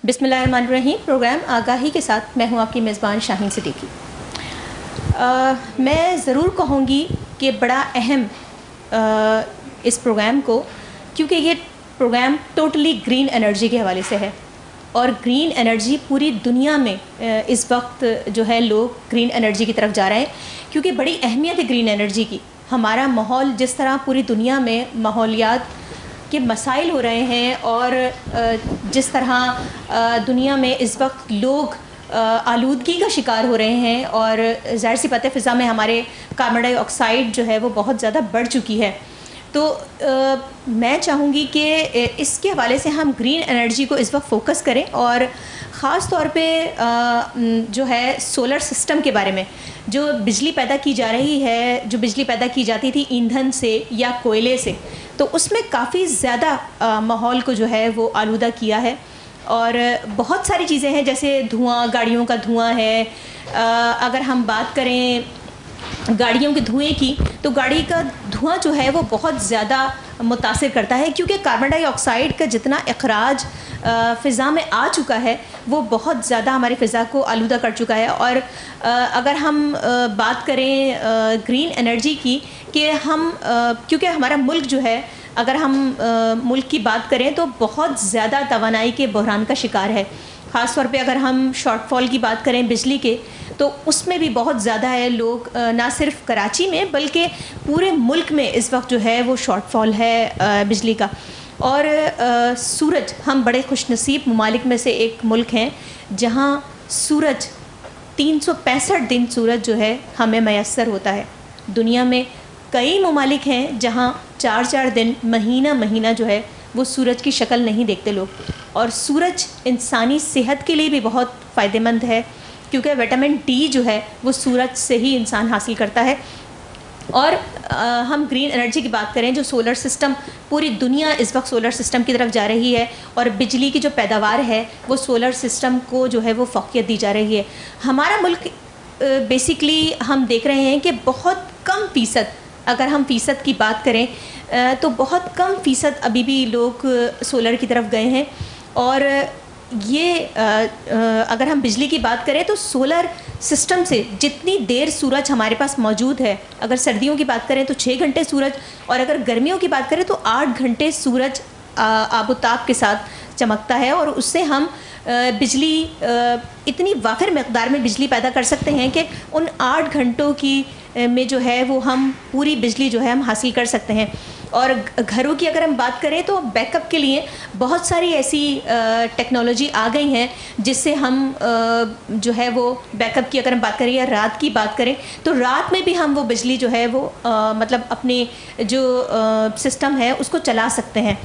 बिस्मिल्लाहिर्रहमानिर्रहीम। प्रोग्राम आगाही के साथ मैं हूं आपकी मेज़बान शाहीन सिद्दीकी। मैं ज़रूर कहूँगी कि बड़ा अहम इस प्रोग्राम को, क्योंकि ये प्रोग्राम टोटली ग्रीन एनर्जी के हवाले से है और ग्रीन एनर्जी पूरी दुनिया में इस वक्त जो है लोग ग्रीन एनर्जी की तरफ जा रहे हैं, क्योंकि बड़ी अहमियत है ग्रीन एनर्जी की। हमारा माहौल जिस तरह पूरी दुनिया में माहौलियात के मसाइल हो रहे हैं और जिस तरह दुनिया में इस वक्त लोग आलूदगी का शिकार हो रहे हैं और ज़ाहिर सी बात है फ़िज़ा में हमारे कार्बन डाइऑक्साइड जो है वो बहुत ज़्यादा बढ़ चुकी है। तो मैं चाहूँगी कि इसके हवाले से हम ग्रीन एनर्जी को इस वक्त फ़ोकस करें और ख़ास तौर पे जो है सोलर सिस्टम के बारे में, जो बिजली पैदा की जा रही है, जो बिजली पैदा की जाती थी ईंधन से या कोयले से, तो उसमें काफ़ी ज़्यादा माहौल को जो है वो आलूदा किया है। और बहुत सारी चीज़ें हैं, जैसे धुआं, गाड़ियों का धुआं है। अगर हम बात करें गाड़ियों के धुएं की, तो गाड़ी का धुआं जो है वो बहुत ज़्यादा मुतासिर करता है, क्योंकि कार्बन डाइऑक्साइड का जितना अखराज फ़िज़ा में आ चुका है वो बहुत ज़्यादा हमारी फ़िज़ा को आलूदा कर चुका है। और अगर हम बात करें ग्रीन एनर्जी की, कि हम क्योंकि हमारा मुल्क जो है, अगर हम मुल्क की बात करें तो बहुत ज़्यादा तवानाई के बहरान का शिकार है। ख़ास तौर पे अगर हम शॉर्टफॉल की बात करें बिजली के, तो उसमें भी बहुत ज़्यादा है। लोग ना सिर्फ कराची में बल्कि पूरे मुल्क में इस वक्त जो है वो शॉर्टफॉल है बिजली का। और सूरज, हम बड़े खुशनसीब ममालिक में से एक मुल्क हैं जहाँ सूरज 365 दिन सूरज जो है हमें मैसर होता है। दुनिया में कई ममालिक हैं जहाँ 4-4 दिन, महीना जो है वो सूरज की शक्ल नहीं देखते लोग। और सूरज इंसानी सेहत के लिए भी बहुत फ़ायदेमंद है, क्योंकि विटामिन डी जो है वो सूरज से ही इंसान हासिल करता है। और हम ग्रीन एनर्जी की बात करें, जो सोलर सिस्टम, पूरी दुनिया इस वक्त सोलर सिस्टम की तरफ जा रही है और बिजली की जो पैदावार है वो सोलर सिस्टम को जो है वो फ़ौक़ियत दी जा रही है। हमारा मुल्क बेसिकली हम देख रहे हैं कि बहुत कम फ़ीसद, अगर हम फ़ीसद की बात करें तो बहुत कम फ़ीसद अभी भी लोग सोलर की तरफ गए हैं। और ये अगर हम बिजली की बात करें तो सोलर सिस्टम से जितनी देर सूरज हमारे पास मौजूद है, अगर सर्दियों की बात करें तो 6 घंटे सूरज, और अगर गर्मियों की बात करें तो 8 घंटे सूरज आबोताब के साथ चमकता है। और उससे हम बिजली इतनी वाफिर मकदार में बिजली पैदा कर सकते हैं कि उन 8 घंटों की में जो है वो हम पूरी बिजली जो है हम हासिल कर सकते हैं। और घरों की अगर हम बात करें तो बैकअप के लिए बहुत सारी ऐसी टेक्नोलॉजी आ गई हैं जिससे हम जो है वो बैकअप की अगर हम बात करें या रात की बात करें तो रात में भी हम वो बिजली जो है वो मतलब अपने जो सिस्टम है उसको चला सकते हैं।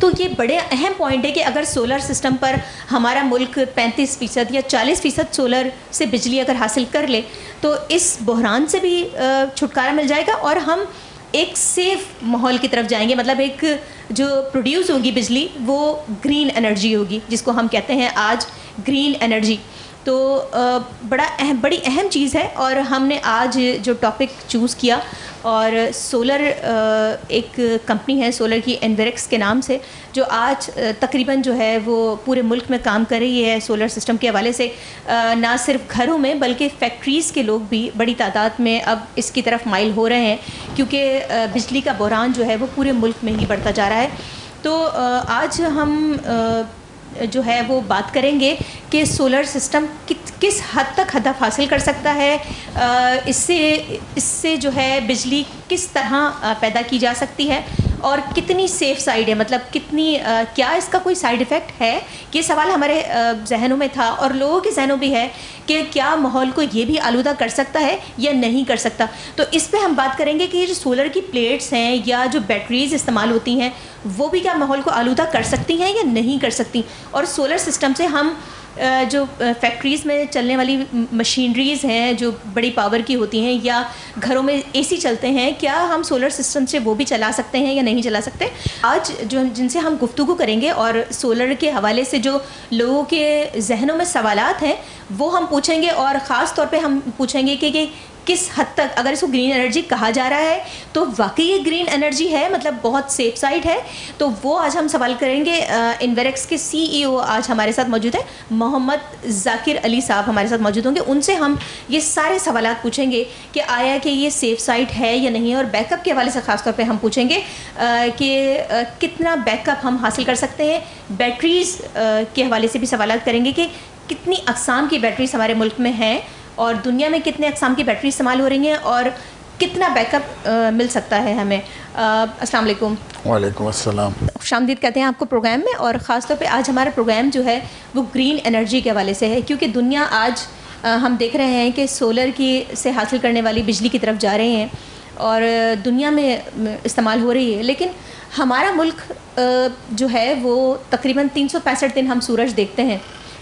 तो ये बड़े अहम पॉइंट है कि अगर सोलर सिस्टम पर हमारा मुल्क 35% या 40% सोलर से बिजली अगर हासिल कर ले तो इस बहरान से भी छुटकारा मिल जाएगा और हम एक सेफ़ माहौल की तरफ जाएंगे। मतलब एक जो प्रोड्यूस होगी बिजली वो ग्रीन एनर्जी होगी, जिसको हम कहते हैं आज ग्रीन एनर्जी। तो बड़ी अहम चीज़ है। और हमने आज जो टॉपिक चूज़ किया, और सोलर एक कंपनी है सोलर की, एनवेरेक्स के नाम से, जो आज तकरीबन जो है वो पूरे मुल्क में काम कर रही है सोलर सिस्टम के हवाले से। ना सिर्फ घरों में बल्कि फैक्ट्रीज़ के लोग भी बड़ी तादाद में अब इसकी तरफ माइल हो रहे हैं, क्योंकि बिजली का बहरान जो है वो पूरे मुल्क में ही बढ़ता जा रहा है। तो आज हम जो है वो बात करेंगे कि सोलर सिस्टम किस हद तक हदफ हासिल कर सकता है, इससे जो है बिजली किस तरह पैदा की जा सकती है और कितनी सेफ़ साइड है, मतलब कितनी क्या इसका कोई साइड इफ़ेक्ट है। ये सवाल हमारे जहनों में था और लोगों के जहनों भी है कि क्या माहौल को ये भी आलूदा कर सकता है या नहीं कर सकता। तो इस पे हम बात करेंगे कि ये जो सोलर की प्लेट्स हैं या जो बैटरीज़ इस्तेमाल होती हैं वो भी क्या माहौल को आलूदा कर सकती हैं या नहीं कर सकती। और सोलर सिस्टम से हम जो फैक्ट्रीज़ में चलने वाली मशीनरीज़ हैं जो बड़ी पावर की होती हैं, या घरों में एसी चलते हैं, क्या हम सोलर सिस्टम से वो भी चला सकते हैं या नहीं चला सकते। आज जो जिनसे हम गुफ्तगू करेंगे और सोलर के हवाले से जो लोगों के जहनों में सवालात हैं वो हम पूछेंगे, और ख़ास तौर पे हम पूछेंगे कि किस हद तक अगर इसको ग्रीन एनर्जी कहा जा रहा है तो वाकई ये ग्रीन एनर्जी है, मतलब बहुत सेफ साइड है। तो वो आज हम सवाल करेंगे। इन्वेरेक्स के CEO आज हमारे साथ मौजूद है, मोहम्मद जाकिर अली साहब हमारे साथ मौजूद होंगे। उनसे हम ये सारे सवाल पूछेंगे कि आया कि ये सेफ साइड है या नहीं, और बैकअप के हवाले से ख़ासतौर पे हम पूछेंगे कि कितना बैकअप हम हासिल कर सकते हैं। बैटरीज़ के हवाले से भी सवाल करेंगे कि कितनी अक़साम की बैटरीज़ हमारे मुल्क में हैं और दुनिया में कितने अक़साम की बैटरी इस्तेमाल हो रही हैं और कितना बैकअप मिल सकता है हमें। अस्सलाम वालेकुम। वालेकुम अस्सलाम। खुशामदीद कहते हैं आपको प्रोग्राम में। और ख़ास तौर पे आज हमारा प्रोग्राम जो है वो ग्रीन एनर्जी के हवाले से है, क्योंकि दुनिया आज हम देख रहे हैं कि सोलर की से हासिल करने वाली बिजली की तरफ जा रहे हैं और दुनिया में इस्तेमाल हो रही है। लेकिन हमारा मुल्क जो है वो तकरीबन 365 दिन हम सूरज देखते हैं,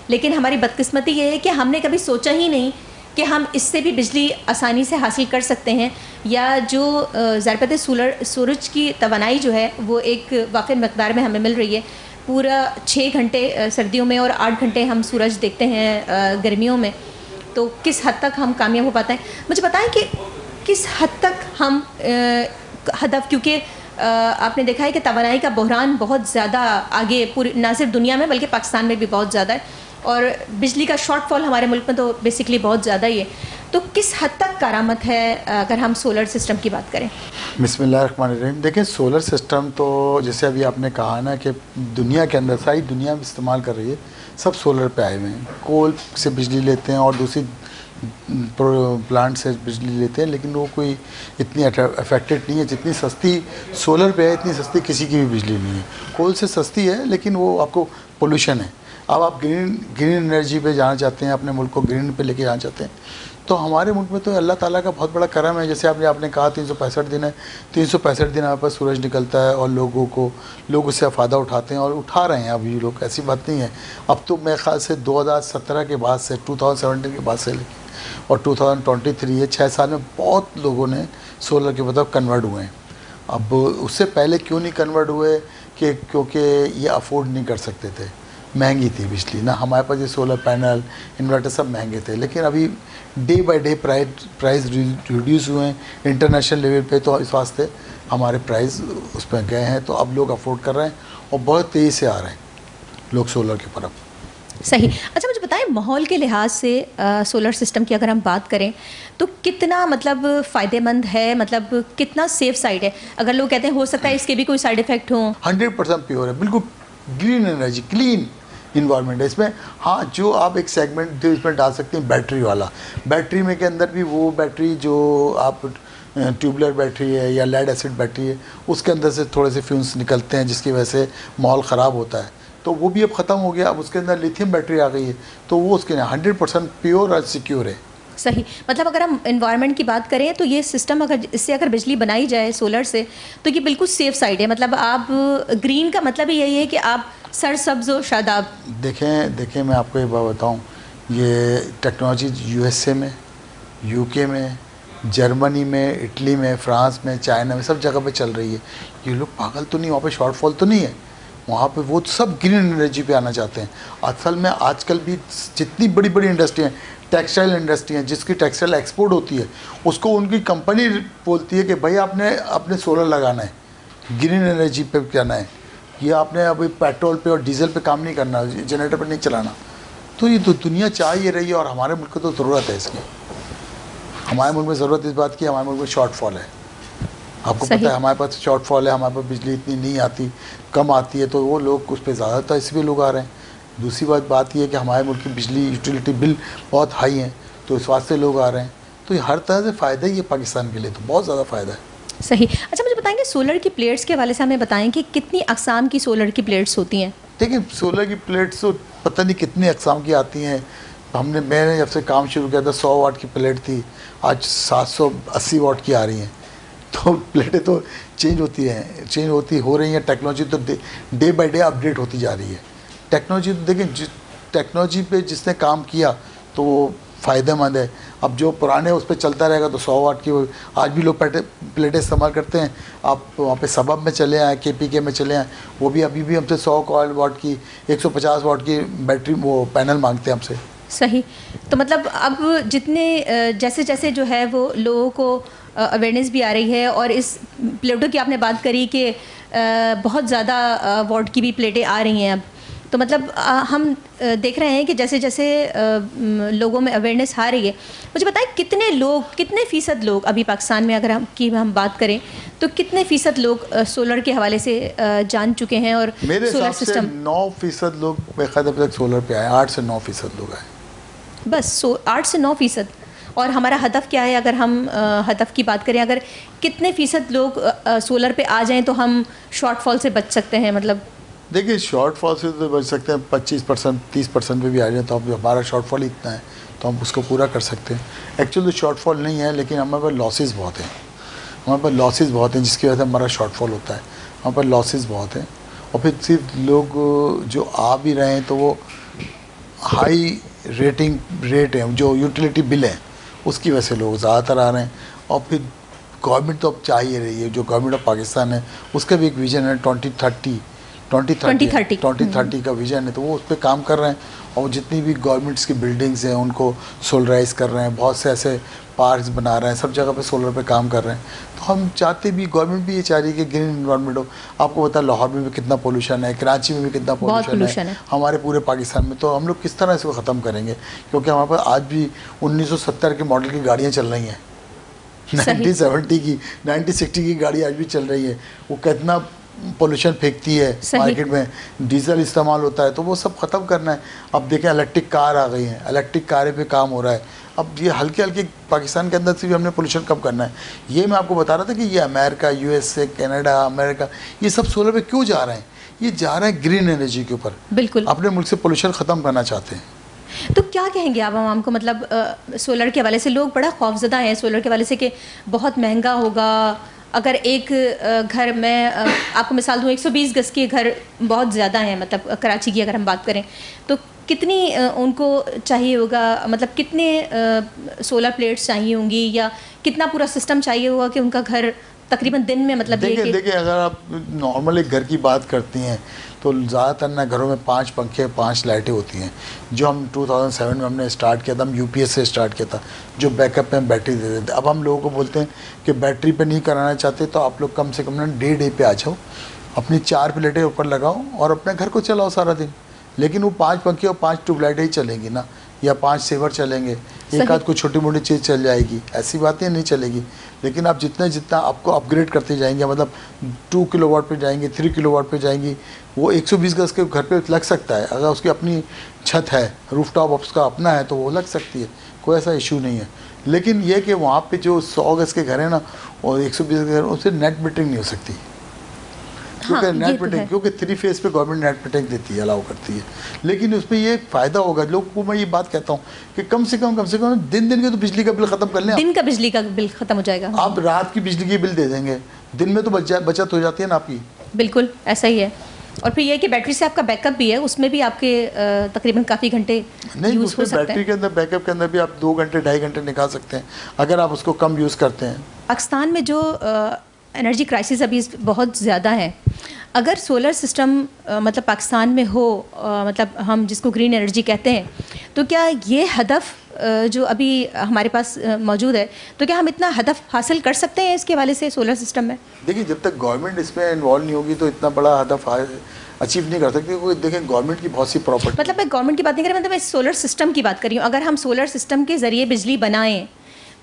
लेकिन हमारी बदकिस्मती ये है कि हमने कभी सोचा ही नहीं कि हम इससे भी बिजली आसानी से हासिल कर सकते हैं, या जो ज़रबत सूरज की तवानाई जो है वो एक वाक़ई मकदार में हमें मिल रही है। पूरा 6 घंटे सर्दियों में और 8 घंटे हम सूरज देखते हैं गर्मियों में। तो किस हद तक हम कामयाब हो पाते हैं, मुझे बताएं कि किस हद तक हम हदफ, क्योंकि आपने देखा है कि तवानाई का बहरान बहुत ज़्यादा आगे पूरी ना सिर्फ दुनिया में बल्कि पाकिस्तान में भी बहुत ज़्यादा है, और बिजली का शॉर्टफॉल हमारे मुल्क में तो बेसिकली बहुत ज़्यादा ही है। तो किस हद तक करामत है अगर हम सोलर सिस्टम की बात करें? बिस्मिल्लाहिर्रहमानिर्रहीम। देखिए, सोलर सिस्टम तो जैसे अभी आपने कहा ना कि दुनिया के अंदर सारी दुनिया में इस्तेमाल कर रही है, सब सोलर पे आए हुए हैं। कोल से बिजली लेते हैं और दूसरी प्लांट से बिजली लेते हैं, लेकिन वो कोई इतनी अफेक्टेड नहीं है जितनी सस्ती सोलर पे है। इतनी सस्ती किसी की भी बिजली नहीं है। कोल से सस्ती है लेकिन वो आपको पोल्यूशन है। अब आप ग्रीन एनर्जी पे जाना चाहते हैं, अपने मुल्क को ग्रीन पे लेके जाना चाहते हैं, तो हमारे मुल्क में तो अल्लाह ताला का बहुत बड़ा करम है। जैसे आपने कहा 365 दिन है, 365 दिन हमारे पास सूरज निकलता है और लोग उससे फ़ायदा उठाते हैं और उठा रहे हैं अभी लोग, ऐसी बात नहीं है। अब तो मेरे ख्याल से 2017 के बाद से 2017 के बाद से और 2023 ये 6 साल में बहुत लोगों ने सोलर के मतलब कन्वर्ट हुए हैं। अब उससे पहले क्यों नहीं कन्वर्ट हुए कि क्योंकि ये अफोर्ड नहीं कर सकते थे, महंगी थी बिजली ना। हमारे पास ये सोलर पैनल इन्वर्टर सब महंगे थे, लेकिन अभी day by day price reduce हुए हैं इंटरनेशनल लेवल पे, तो इस वास्ते हमारे प्राइस उस पर गए हैं। तो अब लोग अफोर्ड कर रहे हैं और बहुत तेज़ी से आ रहे हैं लोग सोलर की तरफ। सही। अच्छा, मुझे बताएं माहौल के लिहाज से सोलर सिस्टम की अगर हम बात करें तो कितना मतलब फ़ायदेमंद है, मतलब कितना सेफ साइड है? अगर लोग कहते हैं हो सकता है इसके भी कोई साइड इफ़ेक्ट हो। 100% प्योर है, बिल्कुल ग्रीन एनर्जी, क्लीन इन्वायरमेंट है इसमें। हाँ, जो आप एक सेगमेंट इसमें डाल सकते हैं बैटरी वाला। बैटरी में के अंदर भी वो बैटरी जो आप ट्यूबलर बैटरी है या लेड एसिड बैटरी है, उसके अंदर से थोड़े से फ्यूम्स निकलते हैं जिसकी वजह से माहौल ख़राब होता है, तो वो भी अब ख़त्म हो गया। अब उसके अंदर लिथियम बैटरी आ गई है, तो वो उसके 100% प्योर और सिक्योर है। सही। मतलब अगर हम एनवायरनमेंट की बात करें तो ये सिस्टम अगर बिजली बनाई जाए सोलर से तो ये बिल्कुल सेफ साइड है। मतलब आप ग्रीन का मतलब ही यही है कि आप सरसब्ज व शादाब। देखें मैं आपको एक बात बताऊं, ये टेक्नोलॉजी USA में, UK में, जर्मनी में, इटली में, फ्रांस में, चाइना में, सब जगह पे चल रही है। ये लोग पागल तो नहीं, वहाँ पे शॉर्टफॉल तो नहीं है, वहाँ पे वो सब ग्रीन एनर्जी पे आना चाहते हैं। असल में आजकल भी जितनी बड़ी बड़ी इंडस्ट्री हैं, टेक्सटाइल इंडस्ट्री हैं, जिसकी टेक्सटाइल एक्सपोर्ट होती है, उसको उनकी कंपनी बोलती है कि भाई आपने अपने सोलर लगाना है, ग्रीन एनर्जी पे जाना है, ये आपने अभी पेट्रोल पे और डीजल पे काम नहीं करना, जनरेटर पे नहीं चलाना। तो ये तो दुनिया चाह ही रही है और हमारे मुल्क को तो ज़रूरत है इसकी। हमारे मुल्क में ज़रूरत इस बात की, हमारे मुल्क में शॉर्टफॉल है। आपको पता है हमारे पास शॉर्टफॉल है, हमारे पास बिजली इतनी नहीं आती, कम आती है, तो वो लोग उस पर ज़्यादातर इसलिए लोग आ रहे हैं। दूसरी बात ये है कि हमारे मुल्क की बिजली यूटिलिटी बिल बहुत हाई हैं, तो इस वास्ते लोग आ रहे हैं। तो ये हर तरह से फ़ायदा ही है पाकिस्तान के लिए, तो बहुत ज़्यादा फ़ायदा है। सही। अच्छा, मुझे बताएंगे सोलर की प्लेट्स के हवाले से हमें बताएं कि कितनी अक़साम की सोलर की प्लेट्स होती हैं? देखिए, सोलर की प्लेट्स तो पता नहीं कितनी अक़साम की आती हैं। मैंने जब से काम शुरू किया था 100 वाट की प्लेट थी, आज 780 वाट की आ रही हैं। तो प्लेटें तो चेंज हो रही हैं। टेक्नोलॉजी तो डे बाय डे अपडेट होती जा रही है। टेक्नोलॉजी तो देखें, टेक्नोलॉजी पे जिसने काम किया तो वो फ़ायदेमंद है। अब जो पुराने उस पर चलता रहेगा तो 100 वाट की आज भी लोग प्लेटें इस्तेमाल करते हैं। आप वहाँ पे सबब में चले आए, KPK में चले आए, वो भी अभी भी हमसे 100 वाट की 150 वाट की बैटरी वो पैनल मांगते हैं हमसे। सही। तो मतलब अब जितने जैसे जैसे जो है वो लोगों को अवेयरनेस भी आ रही है, और इस प्लेटों की आपने बात करी कि बहुत ज़्यादा वाट की भी प्लेटें आ रही हैं अब, तो मतलब हम देख रहे हैं कि जैसे जैसे लोगों में अवेयरनेस आ रही है। मुझे बताएं कितने लोग, कितने फ़ीसद लोग अभी पाकिस्तान में अगर हम बात करें तो कितने फ़ीसद लोग सोलर के हवाले से जान चुके हैं? और मेरे सोलर हिसाब से 9% लोग बेखद अब तक सोलर पे आए, 8 से 9% लोग आए बस। 8 से 9%। और हमारा हदफ क्या है? अगर हम हदफ की बात करें, अगर कितने फ़ीसद लोग सोलर पे आ जाएं तो हम शॉर्टफॉल से बच सकते हैं? मतलब देखिए शॉर्टफॉल से तो बच सकते हैं, 25% 30% पे भी आ जाए तो अब हमारा शॉर्टफॉल इतना है तो हम उसको पूरा कर सकते हैं। एक्चुअली तो शॉर्टफॉल नहीं है, लेकिन हमारे पास लॉसेस बहुत हैं, हमारे पास लॉसेस बहुत हैं जिसकी वजह से हमारा शॉर्टफॉल होता है। हमारे पास लॉसेस बहुत हैं, और फिर सिर्फ लोग जो आ भी रहे हैं तो वो हाई रेट है, जो यूटिलिटी बिल है उसकी वजह से लोग ज़्यादातर आ रहे हैं। और फिर गवर्नमेंट तो अब चाह ही रही है, जो गवर्नमेंट ऑफ पाकिस्तान है उसका भी एक विजन है 2030 का विजन है, तो वो उस पर काम कर रहे हैं। और जितनी भी गवर्नमेंट्स की बिल्डिंग्स हैं उनको सोलराइज कर रहे हैं, बहुत से ऐसे पार्क्स बना रहे हैं, सब जगह पे सोलर पे काम कर रहे हैं। तो हम चाहते भी, गवर्नमेंट भी ये चाह रही है कि ग्रीन इन्वायरमेंट हो। आपको पता है लाहौर में भी कितना पोल्यूशन है, कराची में भी कितना पोल्यूशन है, हमारे पूरे पाकिस्तान में। तो हम लोग किस तरह इसको ख़त्म करेंगे? क्योंकि हमारे पास आज भी 1970 के मॉडल की गाड़ियाँ चल रही हैं, 1970 की 1960 की गाड़ी आज भी चल रही है। वो कितना पोल्यूशन फेंकती है, मार्केट में डीजल इस्तेमाल होता है, तो वो सब ख़त्म करना है। अब देखें इलेक्ट्रिक कार आ गई हैं, इलेक्ट्रिक कारें पे काम हो रहा है। अब ये हल्के हल्के पाकिस्तान के अंदर से भी हमने पोल्यूशन कम करना है। ये मैं आपको बता रहा था कि ये अमेरिका, यूएसए, कनाडा, अमेरिका, ये सब सोलर पे क्यों जा रहे हैं? ये जा रहे हैं ग्रीन एनर्जी के ऊपर, बिल्कुल अपने मुल्क से पोल्यूशन ख़त्म करना चाहते हैं। तो क्या कहेंगे आप आवाम को? मतलब सोलर के हवाले से लोग बड़ा खौफजदा हैं सोलर के हवाले से कि बहुत महंगा होगा। अगर एक घर में आपको मिसाल दूँ, 120 गज के घर बहुत ज़्यादा हैं, मतलब कराची की अगर हम बात करें तो कितनी उनको चाहिए होगा, मतलब कितने सोलर प्लेट्स चाहिए होंगी, या कितना पूरा सिस्टम चाहिए होगा कि उनका घर तकरीबन दिन में, मतलब देखिए अगर आप नॉर्मल एक घर की बात करती हैं तो ज़्यादातर ना घरों में 5 पंखे 5 लाइटें होती हैं। जो हम 2007 में हमने स्टार्ट किया था, हम यूपीएस से स्टार्ट किया था, जो बैकअप में बैटरी दे देते। अब हम लोगों को बोलते हैं कि बैटरी पे नहीं कराना चाहते तो आप लोग कम से कम ना डे पे आ जाओ, अपनी 4 प्लेटें ऊपर लगाओ और अपने घर को चलाओ सारा दिन। लेकिन वो 5 पंखे और 5 ट्यूबलाइटें ही चलेंगी ना, या 5 सेवर चलेंगे, एक आध कोई छोटी मोटी चीज़ चल जाएगी, ऐसी बातें नहीं चलेगी। लेकिन आप जितना आपको अपग्रेड करते जाएंगे, मतलब 2 किलोवाट पे जाएंगे, 3 किलोवाट पे जाएंगी, वो 120 गज के घर पे लग सकता है। अगर उसकी अपनी छत है, रूफटॉप उसका अपना है, तो वो लग सकती है, कोई ऐसा इशू नहीं है। लेकिन ये कि वहाँ पे जो 100 गज के घर हैं ना और 120 गज के घर, उससे नेट मीटरिंग नहीं हो सकती। क्योंकि हाँ, नेट मीटरिंग, क्योंकि 3 फेज पे गवर्नमेंट नेट मीटरिंग देती है, अलाउ करती है। लेकिन उसमें ये फ़ायदा होगा लोगों को। मैं ये बात कहता हूँ कि कम से कम दिन के तो बिजली का बिल ख़त्म कर लें। दिन का बिजली का बिल ख़त्म हो जाएगा। आप रात की बिजली की बिल दे देंगे, दिन में तो बचत हो जाती है ना आपकी। बिल्कुल ऐसा ही है। और फिर ये कि बैटरी से आपका बैकअप भी है, उसमें भी आपके तकरीबन काफ़ी घंटे नहीं, उसमें बैटरी के अंदर बैकअप के अंदर भी आप 2 घंटे 2.5 घंटे निकाल सकते हैं अगर आप उसको कम यूज़ करते हैं। पाकिस्तान में जो एनर्जी क्राइसिस अभी बहुत ज़्यादा है, अगर सोलर सिस्टम मतलब पाकिस्तान में हो, मतलब हम जिसको ग्रीन एनर्जी कहते हैं, तो क्या ये हदफ जो अभी हमारे पास मौजूद है, तो क्या हम इतना हदफ हासिल कर सकते हैं इसके वाले से सोलर सिस्टम में? देखिए जब तक गवर्नमेंट इसमें इन्वॉल्व नहीं होगी तो इतना बड़ा हदफ अचीव नहीं कर सकती। क्योंकि देखें गवर्नमेंट की बहुत सी प्रॉपर्टी, मतलब मैं गवर्नमेंट की बात नहीं कर रही, मतलब मैं सोलर सिस्टम की बात कर रही हूँ। अगर हम सोलर सिस्टम के ज़रिए बिजली बनाएं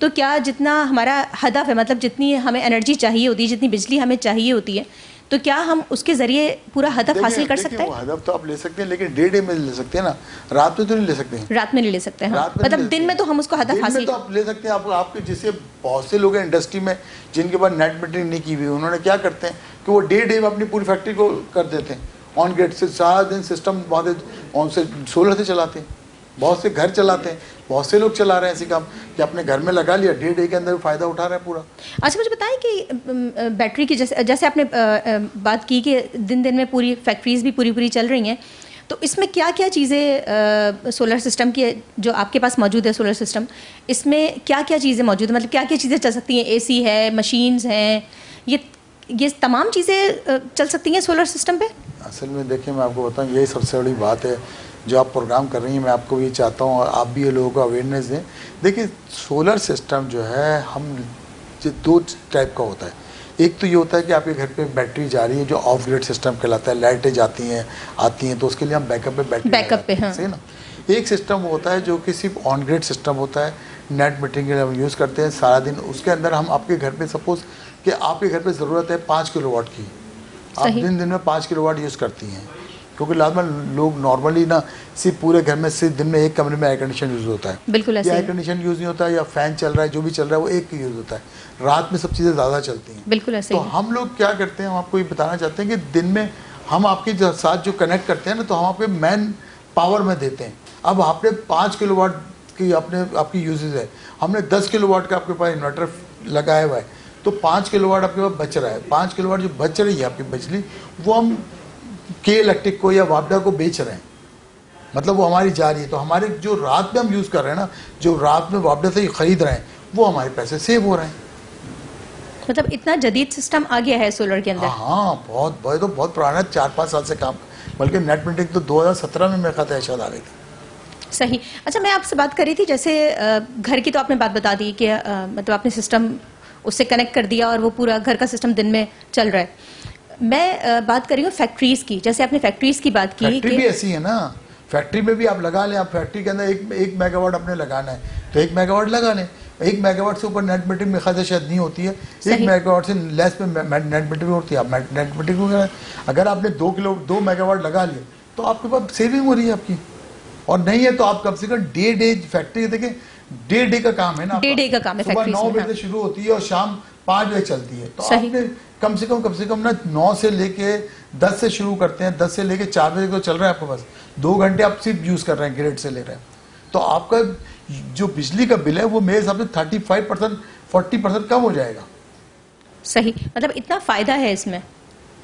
तो क्या जितना हमारा हदफ है, मतलब जितनी हमें एनर्जी चाहिए होती है, जितनी बिजली हमें चाहिए होती है, तो क्या हम उसके ज़रिए पूरा हदफ हासिल कर सकते हैं? हदफ तो आप ले सकते हैं, लेकिन डे में ले सकते हैं ना, रात में तो नहीं ले सकते हैं। रात में नहीं ले सकते हैं, हाँ। मतलब दिन में तो हम उसको हदफ हासिल तो आप ले सकते हैं। आपके जैसे बहुत से लोग हैं इंडस्ट्री में जिनके पास नेट मीटरिंग नहीं की हुई, उन्होंने क्या करते हैं कि वो डे में अपनी पूरी फैक्ट्री को कर देते हैं ऑन ग्रिड से, सारा दिन सिस्टम बहुत ऑन से सोलर से चलाते हैं। बहुत से घर चलाते हैं, बहुत से लोग चला रहे हैं ऐसे काम कि अपने घर में लगा लिया, डे के अंदर फ़ायदा उठा रहे हैं पूरा। अच्छा मुझे बताएं कि बैटरी की जैसे आपने बात की कि दिन में पूरी फैक्ट्रीज़ भी पूरी चल रही हैं, तो इसमें क्या क्या चीज़ें सोलर सिस्टम की जो आपके पास मौजूद है सोलर सिस्टम, इसमें क्या क्या चीज़ें मौजूद हैं? मतलब क्या क्या चीज़ें चल सकती हैं? AC है, मशीन्स हैं, ये तमाम चीज़ें चल सकती हैं सोलर सिस्टम पे? असल में देखिए, मैं आपको बताऊं, यही सबसे बड़ी बात है जो आप प्रोग्राम कर रही हैं। मैं आपको भी चाहता हूं और आप भी ये लोगों को अवेयरनेस दें। देखिए, सोलर सिस्टम जो है हम दो टाइप का होता है। एक तो ये होता है कि आपके घर पे बैटरी जा रही है जो ऑफ ग्रिड सिस्टम कहलाता है, लाइटें जाती हैं आती हैं, तो उसके लिए हम बैकअप पे बैटरी बैकअप पे, हाँ। सही ना। एक सिस्टम होता है जो कि सिर्फ ऑन ग्रिड सिस्टम होता है, नेट मीटरिंग के लिए हम यूज़ करते हैं सारा दिन। उसके अंदर हम आपके घर पे सपोज कि आपके घर पे ज़रूरत है 5 किलोवाट की, आप दिन में 5 किलोवाट यूज़ करती हैं, क्योंकि लाजमन लोग नॉर्मली ना सिर्फ पूरे घर में सिर्फ दिन में एक कमरे में एयर कंडीशन यूज़ होता है, बिल्कुल ऐसे एयर कंडीशन यूज़ नहीं होता है, या फैन चल रहा है, जो भी चल रहा है वो एक यूज़ होता है। रात में सब चीज़ें ज़्यादा चलती हैं, बिल्कुल ऐसे तो हम लोग क्या करते हैं, हम आपको ये बताना चाहते हैं कि दिन में हम आपके साथ जो कनेक्ट करते हैं ना, तो हम आपके मैन पावर में देते हैं। अब आपने 5 किलोवाट की आपकी यूजेज है, हमने 10 किलोवाट का आपके पास इन्वर्टर लगाया हुआ है, तो 5 किलोवाट आपके पास बच रहा है। 5 किलोवाट जो बच रही है आपकी बिजली, वो हम के इलेक्ट्रिक को या वापडा को बेच रहे हैं, मतलब वो हमारी जा रही है। तो हमारे जो रात में हम यूज़ कर रहे हैं ना, जो रात में वापडा से खरीद रहे हैं, वो हमारे पैसे सेव हो रहे हैं। मतलब इतना जदीद सिस्टम आ गया है सोलर के अंदर। हाँ, बहुत पुराना, 4-5 साल से काम, बल्कि नेट मीटरिंग तो 2017 में मेरे ख्याल है शायद आ गई थी। सही। अच्छा, मैं आपसे बात कर रही थी, जैसे घर की तो आपने बात बता दी कि मतलब आपने सिस्टम उससे कनेक्ट कर दिया और वो पूरा घर का सिस्टम दिन में चल रहा है। मैं बात कर रही हूँ फैक्ट्रीज की, जैसे आपने फैक्ट्रीज की बात की। फैक्ट्री भी ऐसी है ना, फैक्ट्री में भी आप लगा लें, आप फैक्ट्री के अंदर एक मेगावाट आपने लगाना है तो 1 मेगावाट लगा लें। 1 मेगावाट से ऊपर नेट मीटरिंग में खासा शायद नहीं होती है, 1 मेगावाट से लेस में नेट मीटरिंग होती है। आप नेट मीटरिंग अगर आपने 2 मेगावाट लगा लिए तो आपके पास सेविंग हो रही है आपकी, और नहीं है तो आप कम से कम डे फैक्ट्री देखें, डे का काम है ना, डे का काम है। सुबह 9 बजे से शुरू होती है और शाम 5 बजे चलती है, तो आपने कम से कम ना 9 से लेके 10 से शुरू करते हैं, 10 से लेके 4 बजे को चल रहा है आपके पास, 2 घंटे आप सिर्फ यूज कर रहे हैं, ग्रिड से ले रहे हैं, तो आपका जो बिजली का बिल है वो मेरे हिसाब से 35% 40% कम हो जाएगा। सही, मतलब इतना फायदा है इसमें,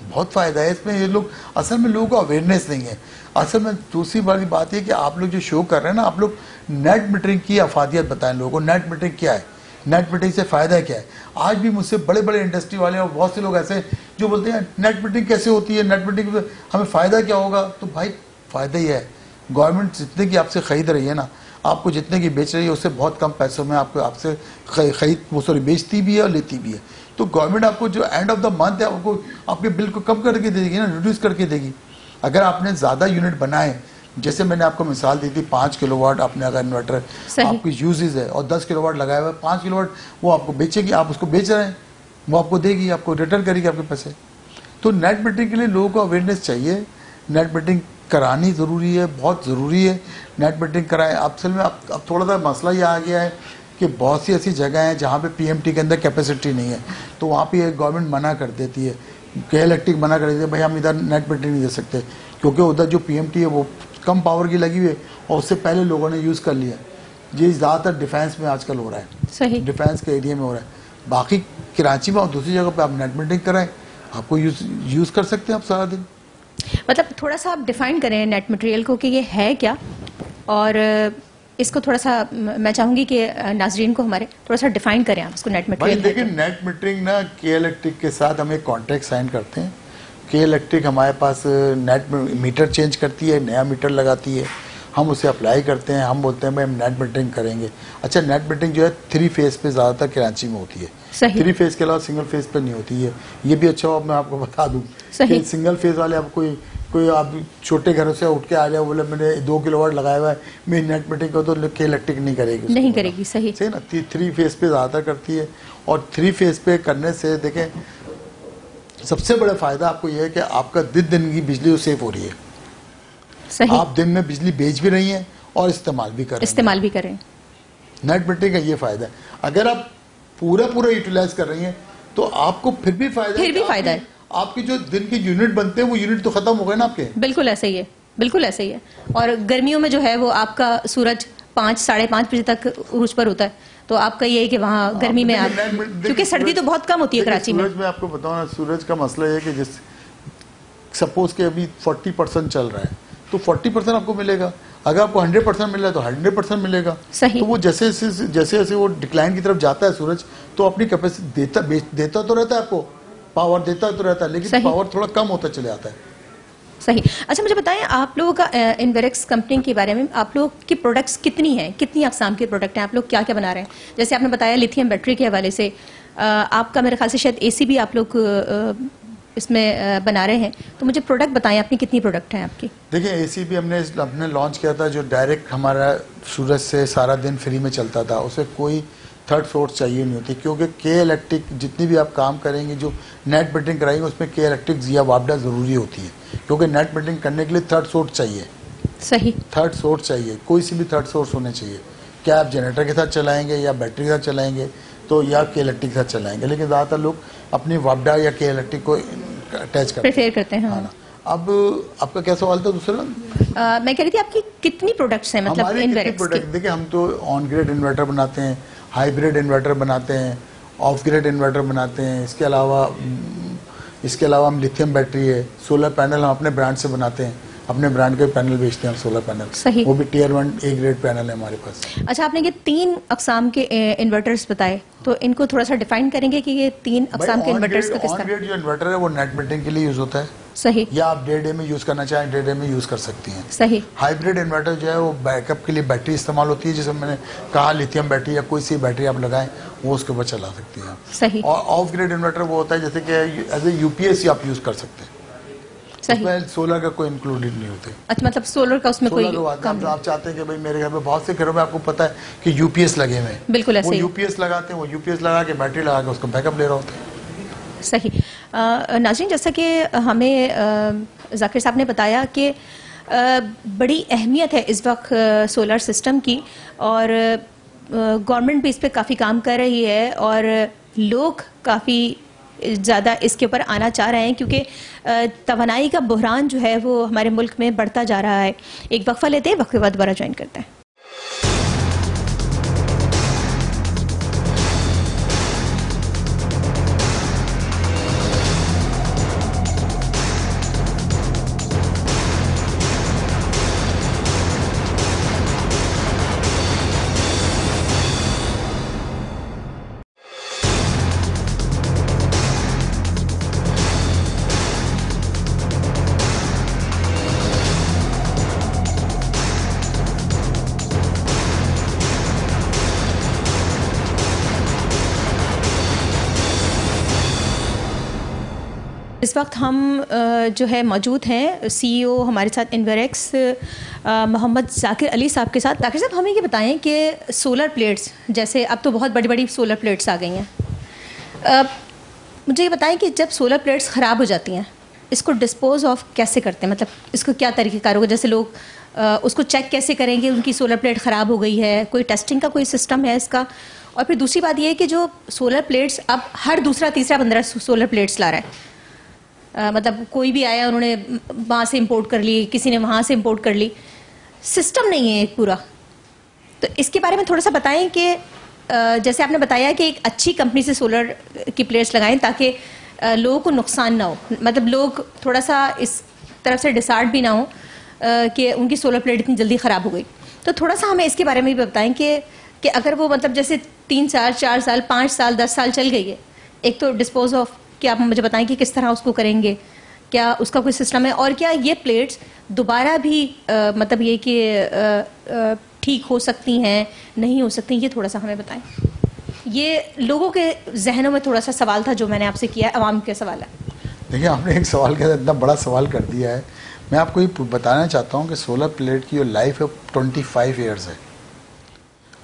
बहुत फायदा है इसमें। ये लोग असल में लोगों को अवेयरनेस नहीं है। असल में दूसरी बड़ी बात ये कि आप लोग जो शो कर रहे हैं ना, आप लोग नेट मीटरिंग की अफादियत बताएं लोगों को, नेट मीटरिंग क्या है, नेट मीटरिंग से फ़ायदा क्या है। आज भी मुझसे बड़े बड़े इंडस्ट्री वाले और बहुत से लोग ऐसे जो बोलते हैं नेट मीटरिंग कैसे होती है, नेट मीटरिंग हमें फ़ायदा क्या होगा। तो भाई फ़ायदा ही है, गवर्नमेंट जितने की आपसे ख़रीद रही है ना, आपको जितने की बेच रही है उससे बहुत कम पैसों में आपसे बेचती भी है और लेती भी है। तो गवर्नमेंट आपको जो एंड ऑफ द मंथ है आपको आपके बिल को कम करके देगी ना, रिड्यूस करके देगी। अगर आपने ज़्यादा यूनिट बनाए, जैसे मैंने आपको मिसाल दी थी 5 किलोवाट आपने अगर इन्वर्टर आपकी यूजेज है और 10 किलोवाट लगाया हुआ है, 5 किलोवाट वो आपको बेचेगी, आप उसको बेच रहे हैं, वो आपको देगी, आपको रिटर्न करेगी आपके पैसे। तो नेट मीटरिंग के लिए लोगों को अवेयरनेस चाहिए, नेट मीटरिंग करानी ज़रूरी है, बहुत ज़रूरी है, नेट मीटरिंग कराएं। असल में अब थोड़ा सा मसला ये आ गया है कि बहुत सी ऐसी जगह हैं जहाँ पे पीएमटी के अंदर कैपेसिटी नहीं है, तो वहाँ पे गवर्नमेंट मना कर देती है, के इलेक्ट्रिक मना कर देती है, भाई हम इधर नेट मीटरिंग नहीं दे सकते, क्योंकि उधर जो पीएमटी है वो कम पावर की लगी हुई है और उससे पहले लोगों ने यूज़ कर लिया। ये ज़्यादातर डिफेंस में आजकल हो रहा है, सही, डिफेंस के एरिया में हो रहा है। बाकी कराची में और दूसरी जगह पे आप नेट मीटरिंग कराएं, आपको यूज़ कर सकते हैं आप सारा दिन। मतलब थोड़ा सा आप डिफाइन करें नेट मटेरियल को कि ये है क्या, और इसको थोड़ा सा मैं चाहूंगी कि नाजरीन को हमारे थोड़ा सा डिफाइन करें आप इसको, नेट मटेरियल। देखिए, नेट मीटरिंग ना के इलेक्ट्रिक के साथ हम एक कॉन्ट्रैक्ट साइन करते हैं। के इलेक्ट्रिक हमारे पास नेट मीटर चेंज करती है, नया मीटर लगाती है, हम उसे अप्लाई करते हैं, हम बोलते हैं भाई हम नेट मीटरिंग करेंगे। अच्छा, नेट मीटरिंग जो है 3 फेज पे ज़्यादातर कराची में होती है, 3 फेज के अलावा सिंगल फेज पे नहीं होती है। ये भी अच्छा मैं आपको बता दूँ कि सिंगल फेज वाले आप कोई आप छोटे घरों से उठ के आ जाए, बोले मैंने 2 किलोवाट लगाया हुआ है, मेरी नेट मीटरिंग को तो के इलेक्ट्रिक नहीं करेगी, नहीं करेगी। सही ना, 3 फेज पे ज़्यादातर करती है। और 3 फेज पे करने से देखें सबसे बड़ा फायदा आपको यह है कि आपका दिन की बिजली सेफ हो रही है। सही, आप दिन में बिजली बेच भी रही हैं और इस्तेमाल भी कर रहे हैं। नेट मीटरिंग का ये फायदा है। अगर आप पूरा यूटिलाइज कर रही हैं तो आपको फिर भी फायदा है। आपकी जो दिन के यूनिट बनते हैं वो यूनिट तो खत्म हो गए ना आपके। बिल्कुल ऐसे ही है, बिल्कुल ऐसे ही है। और गर्मियों में जो है वो आपका सूरज 5 साढ़े 5 बजे तक उरूज पर होता है, तो आपका ये है कि वहाँ गर्मी में आप, क्योंकि सर्दी तो बहुत कम होती है कराची में। सूरज में आपको बताऊँ ना, सूरज का मसला ये है कि जिस सपोज के अभी 40% चल रहा है तो 40% आपको मिलेगा, अगर आपको 100% मिल रहा है तो 100% मिलेगा। सही, तो वो जैसे जैसे वो डिक्लाइन की तरफ जाता है सूरज, तो अपनी कैपेसिटी देता तो रहता है, आपको पावर देता तो रहता है, लेकिन पावर थोड़ा कम होता चले जाता है। सही। अच्छा मुझे बताएं, आप लोगों का इन्वेरेक्स कंपनी के बारे में, आप लोग की प्रोडक्ट्स कितनी हैं, कितनी अक़साम के प्रोडक्ट हैं, आप लोग क्या क्या बना रहे हैं? जैसे आपने बताया लिथियम बैटरी के हवाले से, आपका मेरे ख्याल से शायद एसी भी आप लोग इसमें बना रहे हैं, तो मुझे प्रोडक्ट बताएं, अपनी कितनी प्रोडक्ट हैं आपकी? देखिए एसी भी हमने लॉन्च किया था, जो डायरेक्ट हमारा सूरज से सारा दिन फ्री में चलता था, उसे कोई थर्ड सोर्स चाहिए नहीं होती, क्योंकि के इलेक्ट्रिक जितनी भी आप काम करेंगे, जो नेट मीटरिंग कराएंगे उसमें के इलेक्ट्रिक या वापडा ज़रूरी होती है, क्योंकि नेट मीटरिंग करने के लिए थर्ड सोर्स चाहिए। सही, थर्ड सोर्स चाहिए, कोई सी भी थर्ड सोर्स होने चाहिए। क्या आप जनरेटर के साथ चलाएंगे या बैटरी के साथ चलाएंगे, तो या के इलेक्ट्रिक के साथ चलाएंगे, लेकिन ज़्यादातर लोग अपनी वापडा या के इलेक्ट्रिक को अटैच करते हैं। हाँ। अब आपका क्या सवाल था दूसरा? मैं कह रही थी आपकी कितनी प्रोडक्ट्स हैं, मतलब इन्वेरेक्स प्रोडक्ट? देखिए हम तो ऑन ग्रिड इन्वर्टर बनाते हैं, हाइब्रिड इन्वर्टर बनाते हैं, ऑफ ग्रिड इन्वर्टर बनाते हैं, इसके अलावा हम लिथियम बैटरी है, सोलर पैनल हम अपने ब्रांड से बनाते हैं, अपने ब्रांड के पैनल बेचते हैं हम, सोलर पैनल। सही, वो भी टियर 1 ए ग्रेड पैनल है हमारे पास। अच्छा, आपने ये 3 अक़साम के इन्वर्टर्स बताए, तो इनको थोड़ा सा डिफाइन करेंगे कि ये 3 अक़साम के इन्वर्टर्स का किस तरह? ऑन ग्रिड जो इन्वर्टर है वो नेट मीटरिंग के लिए यूज होता है। सही। या आप डे में यूज करना चाहें, डे में यूज कर सकती हैं। सही। हाइब्रिड इन्वर्टर जो है वो बैकअप के लिए बैटरी इस्तेमाल होती है, जैसे मैंने कहा लिथियम बैटरी या कोई सी बैटरी आप लगाएं, वो उसके ऊपर चला सकती हैं। सही। और ऑफ ग्रिड इन्वर्टर वो होता है जैसे कि एज ए यूपीएस आप यूज कर सकते हैं। सही। सोलर का कोई इंक्लूडेड नहीं होते। अच्छा, मतलब सोलर का उसमें कोई काम आप चाहते हैं कि भाई मेरे घर में बहुत से घरों में आपको पता है कि यूपीएस लगे हुए हैं, बिल्कुल ऐसे वो यूपीएस लगाते हैं, वो यूपीएस लगा के बैटरी लगा के उसको बैकअप ले रहा होता है। सही। नाज़रीन, जैसा कि हमें ज़ाकिर साहब ने बताया कि बड़ी अहमियत है इस वक्त सोलर सिस्टम की, और गवर्नमेंट भी इस पर काफ़ी काम कर रही है, और लोग काफ़ी ज़्यादा इसके ऊपर आना चाह रहे हैं, क्योंकि तवानाई का बहरान जो है वो हमारे मुल्क में बढ़ता जा रहा है। एक वक्फा लेते हैं, वक्फे बाद दोबारा ज्वाइन करते हैं। इस वक्त हम जो है मौजूद हैं सीईओ हमारे साथ इन्वेरेक्स मोहम्मद ज़ाकिर अली साहब के साथ। ज़ाकिर साहब, हमें ये बताएं कि सोलर प्लेट्स, जैसे अब तो बहुत बड़ी बड़ी सोलर प्लेट्स आ गई हैं, मुझे ये बताएं कि जब सोलर प्लेट्स ख़राब हो जाती हैं, इसको डिस्पोज ऑफ कैसे करते हैं, मतलब इसको क्या तरीक़ेकार होगा? जैसे लोग उसको चेक कैसे करेंगे उनकी सोलर प्लेट ख़राब हो गई है, कोई टेस्टिंग का कोई सिस्टम है इसका? और फिर दूसरी बात ये है कि जो सोलर प्लेट्स अब हर दूसरा तीसरा बंदा सोलर प्लेट्स ला रहा है, मतलब कोई भी आया उन्होंने वहाँ से इंपोर्ट कर ली, किसी ने वहाँ से इंपोर्ट कर ली, सिस्टम नहीं है एक पूरा। तो इसके बारे में थोड़ा सा बताएं कि जैसे आपने बताया कि एक अच्छी कंपनी से सोलर की प्लेट्स लगाएं ताकि लोगों को नुकसान ना हो, मतलब लोग थोड़ा सा इस तरफ से डिसार्ड भी ना हो कि उनकी सोलर प्लेट इतनी जल्दी ख़राब हो गई। तो थोड़ा सा हमें इसके बारे में भी बताएं कि अगर वो मतलब जैसे 3 साल 4 साल 5 साल 10 साल चल गई है, एक तो डिस्पोज ऑफ, क्या आप मुझे बताएं कि किस तरह उसको करेंगे, क्या उसका कोई सिस्टम है, और क्या ये प्लेट्स दोबारा भी मतलब ये कि ठीक हो सकती हैं, नहीं हो सकती, ये थोड़ा सा हमें बताएं। ये लोगों के जहनों में थोड़ा सा सवाल था जो मैंने आपसे किया है, अवाम के सवाल है। देखिए, आपने एक सवाल के साथ इतना बड़ा सवाल कर दिया है। मैं आपको ये बताना चाहता हूँ कि सोलर प्लेट की जो लाइफ है 25 ईयर्स है।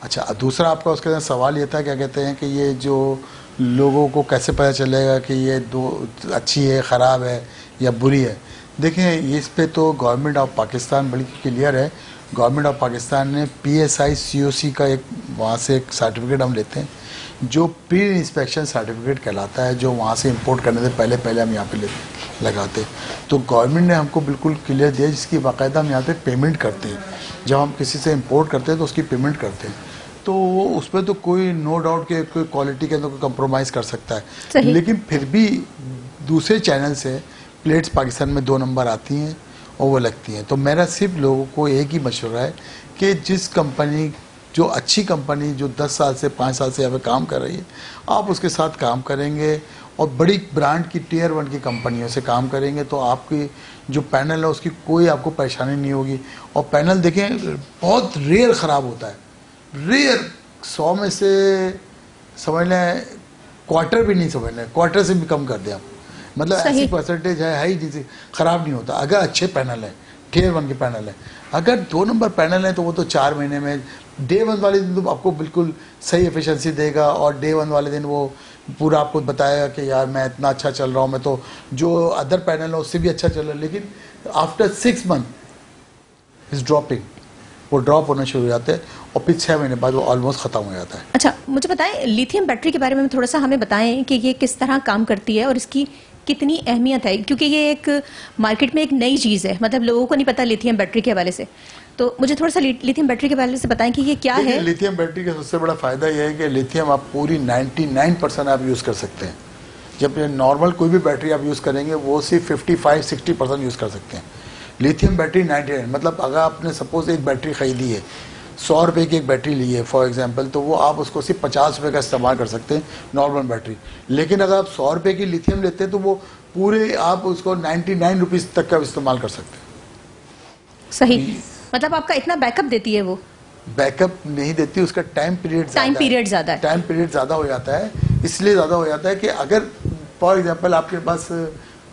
अच्छा, दूसरा आपका उसके साथ सवाल ये था, क्या कहते हैं कि ये जो लोगों को कैसे पता चलेगा कि ये दो अच्छी है, ख़राब है या बुरी है? देखें, इस पे तो गवर्नमेंट ऑफ पाकिस्तान बड़ी क्लियर है। गवर्नमेंट ऑफ पाकिस्तान ने PSI COC का एक वहाँ से एक सर्टिफिकेट हम लेते हैं, जो प्री इंस्पेक्शन सर्टिफिकेट कहलाता है, जो वहाँ से इंपोर्ट करने से पहले हम यहाँ पे लगाते। तो गवर्नमेंट ने हमको बिल्कुल क्लियर दिया, जिसकी बाकायदा हम यहाँ पे पेमेंट करते हैं। जब हम किसी से इंपोर्ट करते हैं तो उसकी पेमेंट करते हैं, तो उस पर तो कोई नो डाउट के कोई क्वालिटी के अंदर कोई कंप्रोमाइज़ कर सकता है। लेकिन फिर भी दूसरे चैनल से प्लेट्स पाकिस्तान में 2 नंबर आती हैं और वो लगती हैं। तो मेरा सिर्फ लोगों को एक ही मशवरा है कि जिस कंपनी, जो अच्छी कंपनी जो 10 साल से 5 साल से यहाँ पे काम कर रही है, आप उसके साथ काम करेंगे और बड़ी ब्रांड की Tier 1 की कंपनियों से काम करेंगे तो आपकी जो पैनल है उसकी कोई आपको परेशानी नहीं होगी। और पैनल देखें बहुत रेयर ख़राब होता है, रेयर 100 में से समझ लें क्वार्टर भी नहीं, समझ लें क्वार्टर से भी कम कर दें आप, मतलब ऐसी परसेंटेज है ही जिसे ख़राब नहीं होता अगर अच्छे पैनल है, Tier 1 के पैनल है। अगर 2 नंबर पैनल है तो वो तो 4 महीने में, डे 1 वाले दिन तो आपको बिल्कुल सही एफिशिएंसी देगा और डे 1 वाले दिन वो पूरा आपको बताएगा कि यार मैं इतना अच्छा चल रहा हूँ, मैं तो जो अदर पैनल है उससे भी अच्छा चल रहा है। लेकिन आफ्टर 6 मंथ इज ड्रॉपिंग, वो ड्रॉप होना शुरू हो जाते हैं और फिर 6 महीने बाद वो ऑलमोस्ट ख़त्म हो जाता है। अच्छा, मुझे बताएं लिथियम बैटरी के बारे में थोड़ा सा हमें बताएं कि ये किस तरह काम करती है और इसकी कितनी अहमियत है, क्योंकि ये एक मार्केट में एक नई चीज़ है, मतलब लोगों को नहीं पता लिथियम बैटरी के हवाले से। तो मुझे थोड़ा सा लिथियम बैटरी के बारे से बताएं कि ये क्या है। लिथियम बैटरी का सबसे बड़ा फायदा यह है कि लिथियम आप पूरी 99% आप यूज़ कर सकते हैं। जब नॉर्मल कोई भी बैटरी आप यूज़ करेंगे वो सिर्फ 55-60% यूज़ कर सकते हैं। लिथियम बैटरी 99, मतलब अगर आपने सपोज एक बैटरी खरीदी है, 100 रुपये की एक बैटरी ली है फॉर एग्जांपल, तो वो आप उसको सिर्फ 50 रुपये का इस्तेमाल कर सकते हैं नॉर्मल बैटरी। लेकिन अगर आप 100 रुपये की लिथियम लेते हैं तो वो पूरे आप उसको 99 रुपीज़ तक का इस्तेमाल कर सकते हैं। सही, मतलब आपका इतना बैकअप देती है वो? बैकअप नहीं देती, उसका टाइम पीरियड ज़्यादा है। टाइम पीरियड ज़्यादा हो जाता है, इसलिए ज़्यादा हो जाता है कि अगर फॉर एग्जांपल आपके पास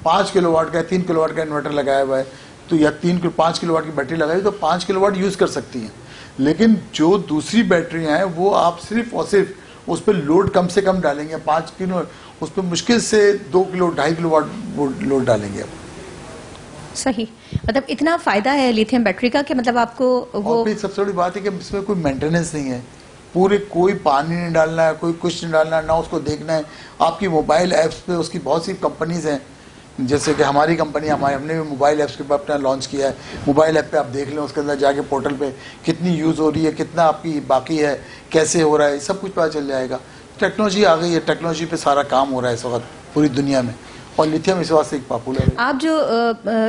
5 किलोवाट का 3 किलोवाट का इन्वर्टर लगाया हुआ है तो या 5 किलोवाट की बैटरी लगाई तो 5 किलोवाट यूज़ कर सकती हैं। लेकिन जो दूसरी बैटरियां हैं वो आप सिर्फ और सिर्फ उस पर लोड कम से कम डालेंगे, 5 किलो उस पर मुश्किल से 2 किलो 2.5 किलोवाट लोड डालेंगे आप। सही, मतलब इतना फायदा है लिथियम बैटरी का कि मतलब आपको वो। और फिर सबसे बड़ी बात है कि इसमें कोई मेंटेनेंस नहीं है, पूरे कोई पानी नहीं डालना है, कोई कुछ नहीं डालना है, ना उसको देखना है। आपकी मोबाइल ऐप्स पे उसकी बहुत सी कंपनीज हैं, जैसे कि हमारी कंपनी हमने भी मोबाइल ऐप्स के ऊपर अपना लॉन्च किया है। मोबाइल ऐप पे आप देख लें, उसके अंदर जाके पोर्टल पे कितनी यूज़ हो रही है, कितना आपकी बाकी है, कैसे हो रहा है, सब कुछ पता चल जाएगा। टेक्नोलॉजी आ गई है, टेक्नोलॉजी पे सारा काम हो रहा है इस वक्त पूरी दुनिया में, और लिथियम इस वास्ते एक पॉपुलर है। आप जो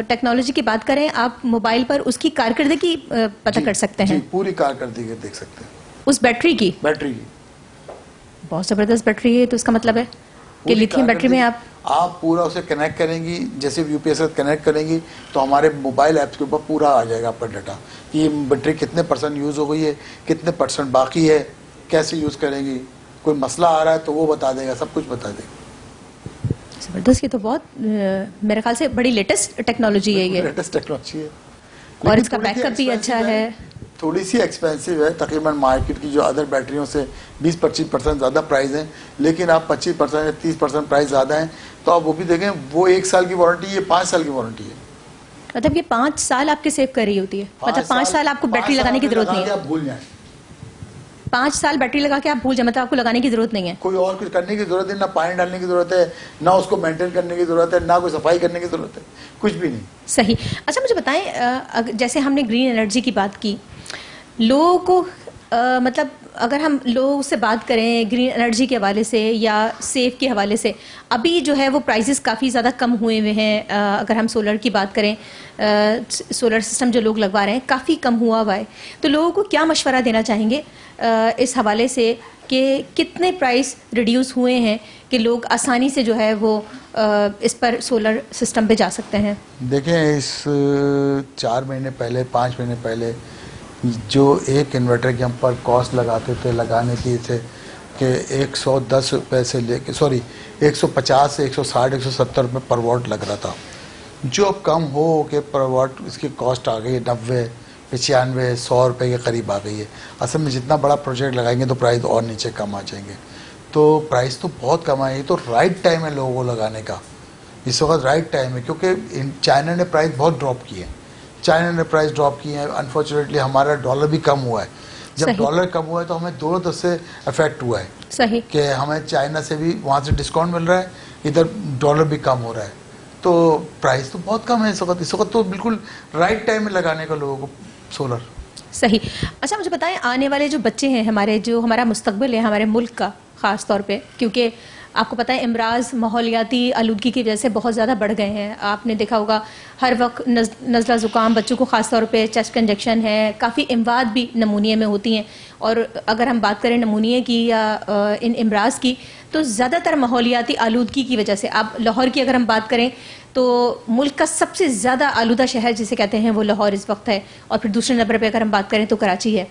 टेक्नोलॉजी की बात करें, आप मोबाइल पर उसकी कारकर्दगी पता कर सकते हैं? पूरी कारकर्दगी देख सकते हैं उस बैटरी की। बहुत ज़बरदस्त बैटरी है, तो इसका मतलब है कि लिथियम बैटरी में आप पूरा उसे कनेक्ट करेंगी, जैसे यूपीएस से कनेक्ट करेंगी तो हमारे मोबाइल ऐप्स के ऊपर पूरा आ जाएगा आपका डाटा कि ये बैटरी कितने % यूज़ हो गई है, कितने % बाकी है, कैसे यूज़ करेंगी, कोई मसला आ रहा है तो वो बता देगा, सब कुछ बता देगा। ज़बरदस्त, ये तो बहुत मेरे ख्याल से बड़ी लेटेस्ट टेक्नोलॉजी है ये। लेटेस्ट टेक्नोलॉजी है और इसका बैकअप भी अच्छा है। थोड़ी सी एक्सपेंसिव है, तकरीबन मार्केट की जो अदर बैटरियों से 20-25% ज़्यादा प्राइस है, लेकिन आप 25% या 30% प्राइस ज़्यादा है तो आप वो भी देखें, वो 1 साल की वारंटी है, 5 साल की वारंटी है। मतलब ये 5 साल आपके सेव कर रही होती है, मतलब 5 साल आपको बैटरी लगाने की जरूरत नहीं है। आप भूल जाएं, 5 साल बैटरी लगा के आप भूल जाए, मतलब आपको लगाने की जरूरत नहीं है, कोई और कुछ करने की जरूरत है, ना पानी डालने की जरूरत है, ना उसको मेंटेन करने की जरूरत है, ना कोई सफाई करने की जरूरत है, कुछ भी नहीं। सही। अच्छा, मुझे बताएं, जैसे हमने ग्रीन एनर्जी की बात की, लोगों को मतलब अगर हम लोगों से बात करें ग्रीन एनर्जी के हवाले से या सेफ के हवाले से, अभी जो है वो प्राइसेस काफ़ी ज़्यादा कम हुए हुए हैं। अगर हम सोलर की बात करें, सोलर सिस्टम जो लोग लगवा रहे हैं काफ़ी कम हुआ है, तो लोगों को क्या मशवरा देना चाहेंगे इस हवाले से कि कितने प्राइस रिड्यूस हुए हैं कि लोग आसानी से जो है वो इस पर सोलर सिस्टम पे जा सकते हैं? देखें, इस 4 महीने पहले 5 महीने पहले जो एक इन्वर्टर की हम पर कॉस्ट लगाते थे लगाने की से कि 110 रुपये से लेके 150 से 160 170 रुपये पर वॉट लग रहा था, जो अब कम हो के पर वॉट इसकी कॉस्ट आ गई है 90 95 100 रुपये के करीब आ गई है। असल में जितना बड़ा प्रोजेक्ट लगाएंगे तो प्राइस और नीचे कम आ जाएंगे, तो प्राइस तो बहुत कम आएगी। तो राइट टाइम है लोगों को लगाने का, इस वक्त राइट टाइम है, क्योंकि चाइना ने प्राइस बहुत ड्रॉप की है, अनफॉर्चुनेटली हमारा डॉलर भी कम हुआ है। जब डॉलर कम हुआ है तो हमें दोनों तरफ से इफेक्ट हुआ है। सही, कि हमें चाइना से भी वहाँ से डिस्काउंट मिल रहा है, इधर डॉलर भी कम हो रहा है, तो प्राइस तो बहुत कम है इस वक्त तो बिल्कुल राइट टाइम में लगाने का लोगों को सोलर। सही। अच्छा, मुझे बताएं, आने वाले जो बच्चे हैं हमारे, जो हमारा मुस्तकबिल है हमारे मुल्क का ख़ास तौर पे, क्योंकि आपको पता है अमराज माहौलियाती आलूदगी की वजह से बहुत ज़्यादा बढ़ गए हैं। आपने देखा होगा हर वक्त नज़ला ज़ुकाम बच्चों को ख़ास तौर पे, चेस्ट कंजक्शन है, काफ़ी अमवात भी नमूनिया में होती हैं। और अगर हम बात करें नमूनिया की या इन अमराज की, तो ज़्यादातर माहौलियाती आलूदगी की वजह से, आप लाहौर की अगर हम बात करें तो मुल्क का सबसे ज़्यादा आलूदा शहर जिसे कहते हैं वो लाहौर इस वक्त है, और फिर दूसरे नंबर पे अगर हम बात करें तो कराची है।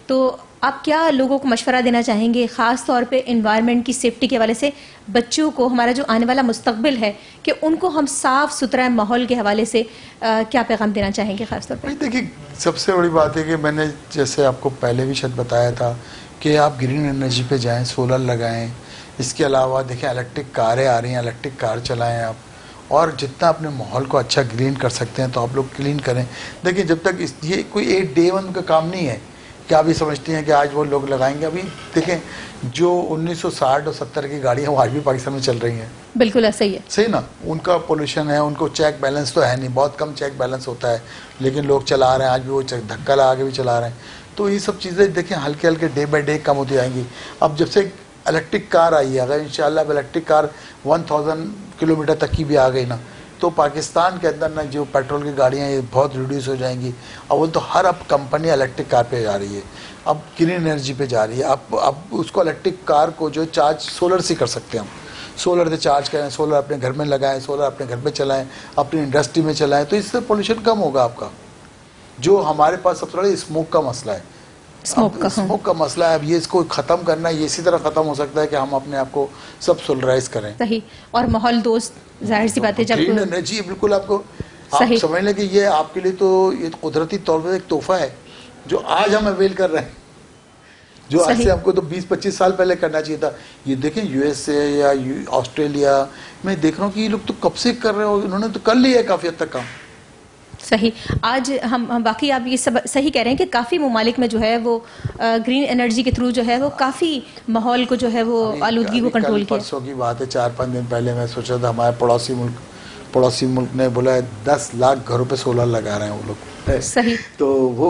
तो आप क्या लोगों को मशवरा देना चाहेंगे ख़ास तौर पे इन्वायरमेंट की सेफ्टी के हवाले से, बच्चों को, हमारा जो आने वाला मुस्तकबिल है, कि उनको हम साफ़ सुथरा माहौल के हवाले से क्या पैगाम देना चाहेंगे ख़ास तौर पर? देखिए, सबसे बड़ी बात है कि मैंने जैसे आपको पहले भी शायद बताया था कि आप ग्रीन एनर्जी पे जाएं, सोलर लगाएं। इसके अलावा देखिए इलेक्ट्रिक कारें आ रही हैं, इलेक्ट्रिक कार चलाएं आप, और जितना अपने माहौल को अच्छा ग्रीन कर सकते हैं तो आप लोग क्लीन करें। देखिए, जब तक ये कोई एक डे वन का काम नहीं है कि आप ये समझते हैं कि आज वो लोग लगाएंगे। अभी देखें, जो 1960 और 70 की गाड़ियाँ वो आज भी पाकिस्तान में चल रही हैं। बिल्कुल ऐसा ही है, सही ना। उनका पोल्यूशन है, उनको चेक बैलेंस तो है नहीं, बहुत कम चेक बैलेंस होता है, लेकिन लोग चला रहे हैं आज भी, वो धक्का लगा के भी चला रहे हैं। तो ये सब चीज़ें देखें हल्के हल्के डे बाई डे कम होती जाएंगी। अब जब से इलेक्ट्रिक कार आई है, अगर इंशाल्लाह इलेक्ट्रिक कार 1000 किलोमीटर तक की भी आ गई ना, तो पाकिस्तान के अंदर ना जो पेट्रोल की गाड़ियाँ ये बहुत रिड्यूस हो जाएंगी। अब वो तो हर अब कंपनी इलेक्ट्रिक कार पे जा रही है, अब ग्रीन एनर्जी पे जा रही है। अब उसको इलेक्ट्रिक कार को जो चार्ज सोलर से कर सकते हैं हम, सोलर से चार्ज करें, सोलर अपने घर में लगाएं, सोलर अपने घर पे चलाएं, अपनी इंडस्ट्री में चलाएं, तो इससे पोल्यूशन कम होगा आपका। जो हमारे पास सबसे बड़ा स्मोक का मसला है, स्मोक का मसला है, अब ये इसको ख़त्म करना है। ये इसी तरह ख़त्म हो सकता है कि हम अपने आप को सब सोलराइज करें। सही, और माहौल दोस्त, जाहिर सी बात है, जब ग्रीन एनर्जी बिल्कुल आपको, आप समझ लें कि ये आपके लिए तो ये कुदरती तौर पर एक तोहफा है जो आज हम अवेल कर रहे हैं, जो आज से हमको तो 20-25 साल पहले करना चाहिए था। ये देखें यूएसए या ऑस्ट्रेलिया, मैं देख रहा हूँ कि ये लोग तो कब से कर रहे हो, उन्होंने तो कर लिया है काफ़ी हद तक काम। सही, आज हम बाकी आप ये सब सही कह रहे हैं कि काफ़ी ममालिक में जो है वो ग्रीन एनर्जी के थ्रू जो है वो काफ़ी माहौल को जो है वो आलूदगी को कंट्रोल किया। परसों की बात है, 4-5 दिन पहले मैं सोचा था हमारे पड़ोसी मुल्क ने बोला 10 लाख घरों पे सोलर लगा रहे हैं वो लोग। सही, तो वो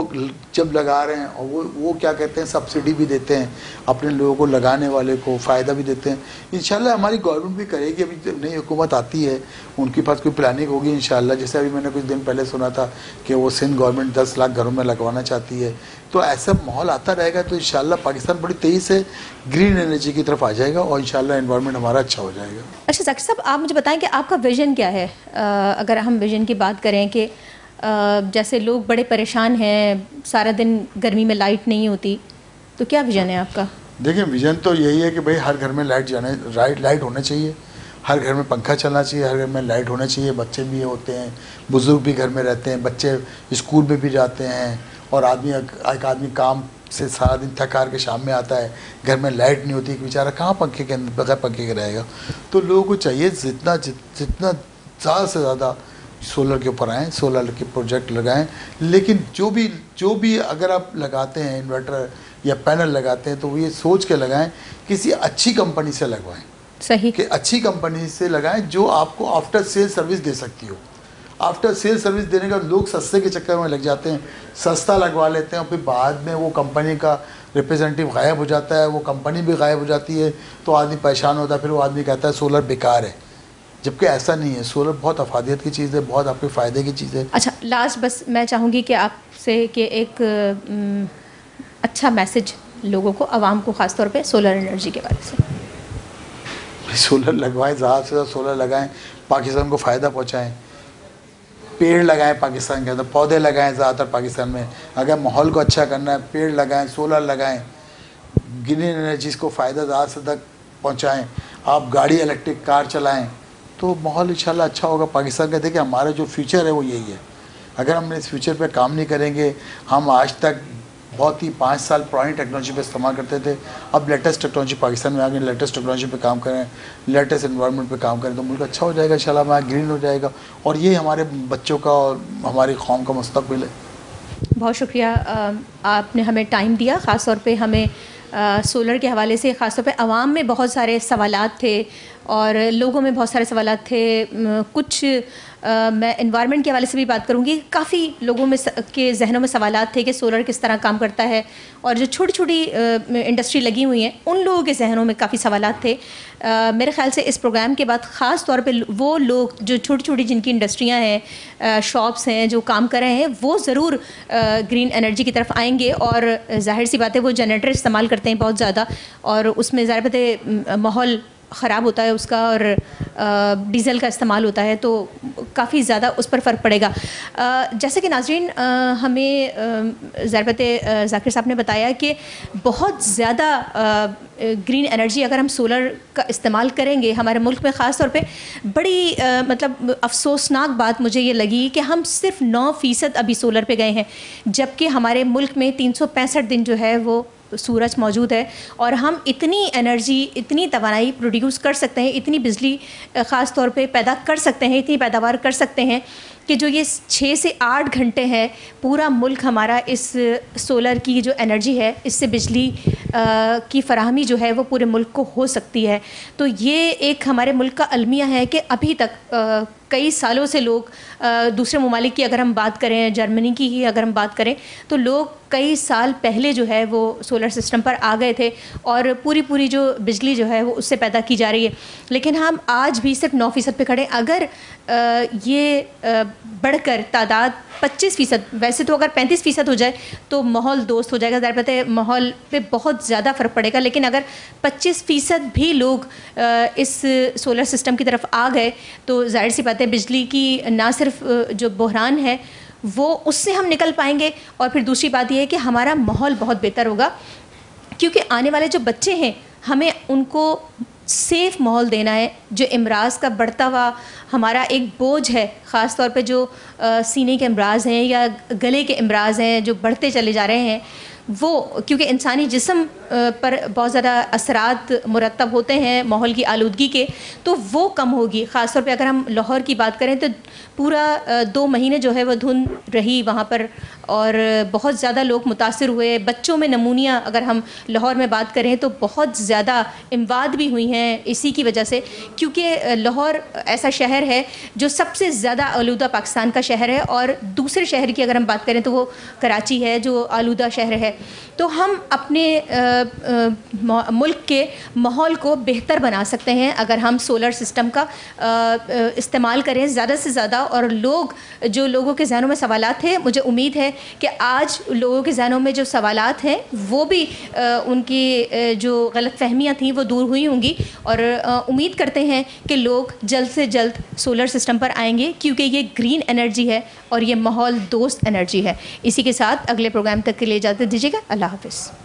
जब लगा रहे हैं, और वो क्या कहते हैं, सब्सिडी भी देते हैं अपने लोगों को, लगाने वाले को फ़ायदा भी देते हैं। इंशाल्लाह हमारी गवर्नमेंट भी करेगी। अभी जब नई हुकूमत आती है उनके पास कोई प्लानिंग होगी इंशाल्लाह। जैसे अभी मैंने कुछ दिन पहले सुना था कि वो सिंध गवर्नमेंट 10 लाख घरों में लगवाना चाहती है। तो ऐसा माहौल आता रहेगा तो इंशाल्लाह पाकिस्तान बड़ी तेज़ी से ग्रीन एनर्जी की तरफ आ जाएगा और इंशाल्लाह एनवायरनमेंट हमारा अच्छा हो जाएगा। अच्छा जाकिर साहब, आप मुझे बताएं कि आपका विज़न क्या है? अगर हम विज़न की बात करें कि जैसे लोग बड़े परेशान हैं, सारा दिन गर्मी में लाइट नहीं होती, तो क्या विज़न है आपका? देखिए, विज़न तो यही है कि भाई हर घर में लाइट होना चाहिए, हर घर में पंखा चलना चाहिए, हर घर में लाइट होना चाहिए। बच्चे भी होते हैं, बुज़ुर्ग भी घर में रहते हैं, बच्चे स्कूल में भी जाते हैं, और एक आदमी काम से सारा दिन थक हार के शाम में आता है, घर में लाइट नहीं होती, बेचारा कहाँ पंखे के अंदर बगैर पंखे के रहेगा। तो लोगों को चाहिए जितना ज़्यादा से ज़्यादा सोलर के ऊपर आएँ, सोलर के प्रोजेक्ट लगाएं। लेकिन जो भी अगर आप लगाते हैं इन्वर्टर या पैनल लगाते हैं तो वो ये सोच के लगाएं किसी अच्छी कंपनी से लगवाएं। सही, कि अच्छी कंपनी से लगाएं जो आपको आफ्टर सेल सर्विस दे सकती हो। आफ्टर सेल सर्विस देने का लोग सस्ते के चक्कर में लग जाते हैं, सस्ता लगवा लेते हैं, और फिर बाद में वो कंपनी का रिप्रेजेंटेटिव गायब हो जाता है, वो कंपनी भी गायब हो जाती है, तो आदमी परेशान होता है। फिर वो आदमी कहता है सोलर बेकार है, जबकि ऐसा नहीं है। सोलर बहुत अफादियत की चीज़ है, बहुत आपके फ़ायदे की चीज़ है। अच्छा, लास्ट बस मैं चाहूँगी कि आपसे कि एक अच्छा मैसेज लोगों को, आवाम को, ख़ास तौर पे सोलर एनर्जी के बारे से। सोलर लगवाएं, ज़्यादा से ज़्यादा सोलर लगाएं, पाकिस्तान को फ़ायदा पहुँचाएं। पेड़ लगाएं पाकिस्तान के अंदर, पौधे लगाएं ज़्यादातर पाकिस्तान में। अगर माहौल को अच्छा करना है, पेड़ लगाएं, सोलर लगाएं, ग्रीन एनर्जीज़ को फ़ायदा ज़्यादा से ज़्यादा पहुँचाएँ। आप गाड़ी इलेक्ट्रिक कार चलाएँ तो माहौल इंशाल्लाह अच्छा होगा पाकिस्तान का। देखिए, हमारा जो फ्यूचर है वो यही है। अगर हम इस फ्यूचर पे काम नहीं करेंगे, हम आज तक बहुत ही 5 साल पुरानी टेक्नोलॉजी पे इस्तेमाल करते थे, अब लेटेस्ट टेक्नोलॉजी पाकिस्तान में आ गई, लेटेस्ट टेक्नोलॉजी पे काम करें, लेटेस्ट एनवायरनमेंट पे काम करें तो मुल्क अच्छा हो जाएगा इंशाल्लाह, हमारा ग्रीन हो जाएगा, और ये हमारे बच्चों का और हमारी कौम का मुस्तकबिल है। बहुत शुक्रिया, आपने हमें टाइम दिया, ख़ास तौर पे हमें सोलर के हवाले से। ख़ास तौर पे आवाम में बहुत सारे सवालात थे और लोगों में बहुत सारे सवालात थे। कुछ मैं एनवायरनमेंट के हवाले से भी बात करूँगी। काफ़ी लोगों में के जहनों में सवालात थे कि सोलर किस तरह काम करता है, और जो छोटी छोटी इंडस्ट्री लगी हुई हैं उन लोगों के जहनों में काफ़ी सवालात थे। मेरे ख़्याल से इस प्रोग्राम के बाद ख़ास तौर पे वो लोग जो छोटी छोटी जिनकी इंडस्ट्रियाँ हैं, शॉप्स हैं, जो काम कर रहे हैं, वो ज़रूर ग्रीन एनर्जी की तरफ आएंगे। और जाहिर सी बात है वो जनरेटर इस्तेमाल करते हैं बहुत ज़्यादा, और उसमें ज़ाहिर बात है माहौल ख़राब होता है उसका और डीज़ल का इस्तेमाल होता है, तो काफ़ी ज़्यादा उस पर फ़र्क पड़ेगा। जैसे कि नाज़रीन, हमें ज़रबत ज़ाकिर साहब ने बताया कि बहुत ज़्यादा ग्रीन एनर्जी अगर हम सोलर का इस्तेमाल करेंगे हमारे मुल्क में, ख़ास तौर पे बड़ी मतलब अफसोसनाक बात मुझे ये लगी कि हम सिर्फ 9% अभी सोलर पे गए हैं, जबकि हमारे मुल्क में 365 दिन जो है वो सूरज मौजूद है और हम इतनी एनर्जी, इतनी तवानाई प्रोड्यूस कर सकते हैं, इतनी बिजली ख़ास तौर पे पैदा कर सकते हैं, इतनी पैदावार कर सकते हैं कि जो ये 6 से 8 घंटे हैं पूरा मुल्क हमारा इस सोलर की जो एनर्जी है इससे बिजली की फ़राहमी जो है वो पूरे मुल्क को हो सकती है। तो ये एक हमारे मुल्क का अलमिया है कि अभी तक कई सालों से लोग दूसरे ममालिक की अगर हम बात करें, जर्मनी की ही अगर हम बात करें, तो लोग कई साल पहले जो है वो सोलर सिस्टम पर आ गए थे और पूरी जो बिजली जो है वो उससे पैदा की जा रही है। लेकिन हम आज भी सिर्फ 9% पे खड़े। अगर ये बढ़कर तादाद 25%, वैसे तो अगर 35% हो जाए तो माहौल दोस्त हो जाएगा, ज़ाहिर बात है माहौल पे बहुत ज़्यादा फ़र्क पड़ेगा। लेकिन अगर 25% भी लोग इस सोलर सिस्टम की तरफ आ गए तो जाहिर सी बात है बिजली की ना सिर्फ जो बहरान है वो उससे हम निकल पाएंगे, और फिर दूसरी बात यह है कि हमारा माहौल बहुत बेहतर होगा, क्योंकि आने वाले जो बच्चे हैं हमें उनको सेफ़ माहौल देना है। जो इमराज़ का बढ़ता हुआ हमारा एक बोझ है, ख़ास तौर पे जो सीने के इमराज़ हैं या गले के इमराज़ हैं जो बढ़ते चले जा रहे हैं, वो क्योंकि इंसानी जिस्म पर बहुत ज़्यादा असरात मुरतब होते हैं माहौल की आलूदगी के, तो वो कम होगी। ख़ास तौर पे अगर हम लाहौर की बात करें तो पूरा 2 महीने जो है वो धुंध रही वहाँ पर और बहुत ज़्यादा लोग मुतासिर हुए। बच्चों में नमूनिया अगर हम लाहौर में बात करें तो बहुत ज़्यादा इमवाद भी हुई हैं इसी की वजह से, क्योंकि लाहौर ऐसा शहर है जो सबसे ज़्यादा आलूदा पाकिस्तान का शहर है, और दूसरे शहर की अगर हम बात करें तो वो कराची है जो आलूदा शहर है। तो हम अपने मुल्क के माहौल को बेहतर बना सकते हैं अगर हम सोलर सिस्टम का इस्तेमाल करें ज़्यादा से ज़्यादा। और लोगों के ज़हनों में सवालात थे, मुझे उम्मीद है कि आज लोगों के ज़हनों में जो सवालात हैं वो भी उनकी जो गलतफहमियाँ थीं वो दूर हुई होंगी, और उम्मीद करते हैं कि लोग जल्द से जल्द सोलर सिस्टम पर आएंगे, क्योंकि ये ग्रीन एनर्जी है और ये माहौल दोस्त एनर्जी है। इसी के साथ अगले प्रोग्राम तक के लिए इजाज़त दीजिएगा। अल्लाह हाफ़िज़।